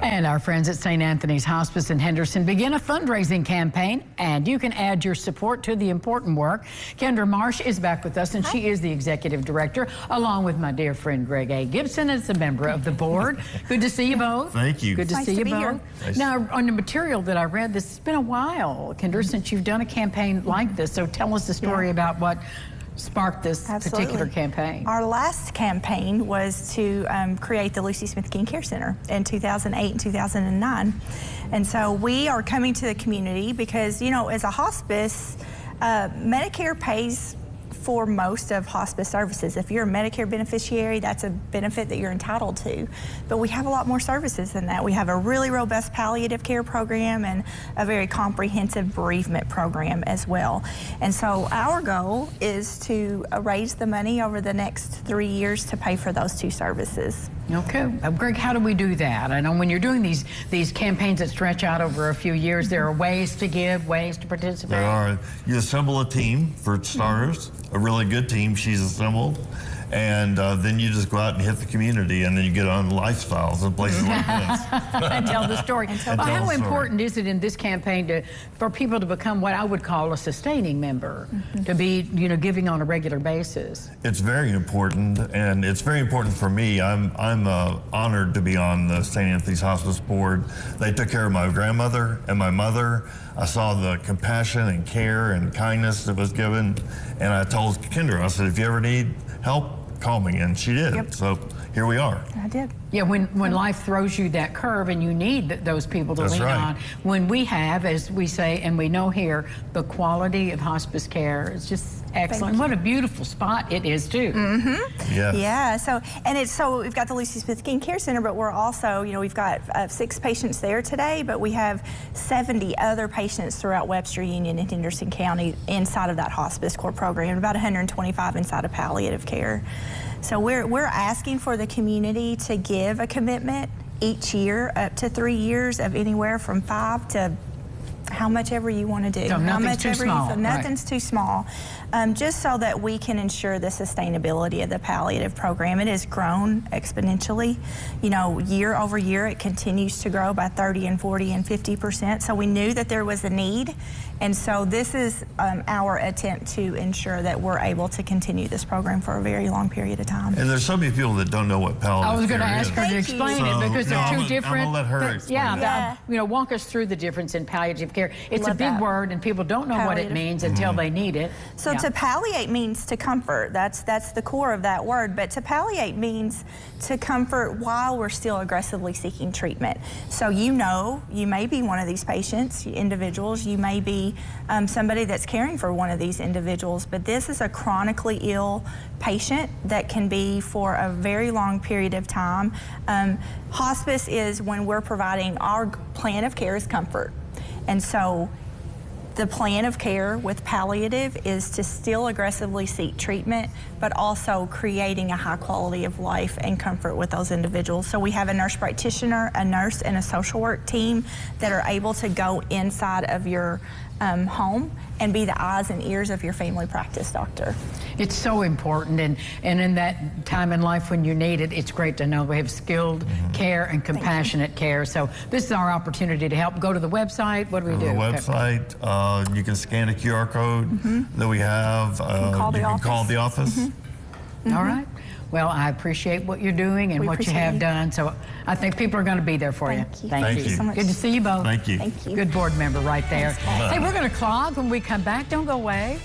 And our friends at St. Anthony's Hospice in Henderson begin a fundraising campaign, and you can add your support to the important work. Kendra Marsh is back with us, and she is the executive director, along with my dear friend Greg A. Gibson as a member of the board. Good to see you both. Thank you. Good to see you both. Nice. Now, on the material that I read, this has been a while, Kendra, since you've done a campaign like this. So tell us the story about what sparked this particular campaign. Our last campaign was to create the Lucy Smith King Care Center in 2008 and 2009. And so we are coming to the community because, you know, as a hospice, Medicare pays for most of hospice services. If you're a Medicare beneficiary, that's a benefit that you're entitled to. But we have a lot more services than that. We have a really robust palliative care program and a very comprehensive bereavement program as well. And so our goal is to raise the money over the next 3 years to pay for those two services. Okay. Greg, how do we do that? I know when you're doing these campaigns that stretch out over a few years, there are ways to give, ways to participate. There are. You assemble a team, for starters, a really good team she's assembled, and then you just go out and hit the community, and then you get on lifestyles and places like this. And tell the story. Well, how important is it in this campaign for people to become what I would call a sustaining member, to be, you know, giving on a regular basis? It's very important, and it's very important for me. I'm honored to be on the St. Anthony's Hospice Board. They took care of my grandmother and my mother. I saw the compassion and care and kindness that was given, and I told Kendra, I said, if you ever need help, call me, and she did. Yep. So here we are. I did. Yeah, when life throws you that curve and you need those people to lean on, when we have, as we say, and we know here, the quality of hospice care is just excellent. What a beautiful spot it is too. Yes. Yeah. So we've got the Lucy Smith King Care Center, but we're also, you know, we've got 6 patients there today, but we have 70 other patients throughout Webster Union and Henderson County inside of that hospice core program, about 125 inside of palliative care. So we're asking for the community to give a commitment each year up to 3 years of anywhere from 5 to how much ever you want to do. So nothing's too small. Nothing's too small. Just so that we can ensure the sustainability of the palliative program. It has grown exponentially. You know, year over year, it continues to grow by 30 and 40 and 50%. So we knew that there was a need. And so this is our attempt to ensure that we're able to continue this program for a very long period of time. And there's so many people that don't know what palliative care is. I was going to ask her to explain it because they're two different. I'm going to let her explain it. You know, walk us through the difference in palliative care. It's a big word, and people don't know what it means until they need it. So to palliate means to comfort. That's the core of that word. But to palliate means to comfort while we're still aggressively seeking treatment. So you know, you may be one of these patients, individuals. You may be somebody that's caring for one of these individuals, but this is a chronically ill patient that can be for a very long period of time. Hospice is when we're providing our plan of care is comfort. And so the plan of care with palliative is to still aggressively seek treatment, but also creating a high quality of life and comfort with those individuals. So we have a nurse practitioner, a nurse, and a social work team that are able to go inside of your home and be the eyes and ears of your family practice doctor. It's so important, and in that time in life when you need it, it's great to know we have skilled care and compassionate care. So this is our opportunity to help. Go to the website. What do we do? The website, you can scan a QR code that we have. You can call the office. All right. Well, I appreciate what you're doing and what you have done. So I think people are going to be there for you. Thank you so much. Good to see you both. Thank you. Thank you. Good board member right there. Hey, we're going to clog when we come back. Don't go away.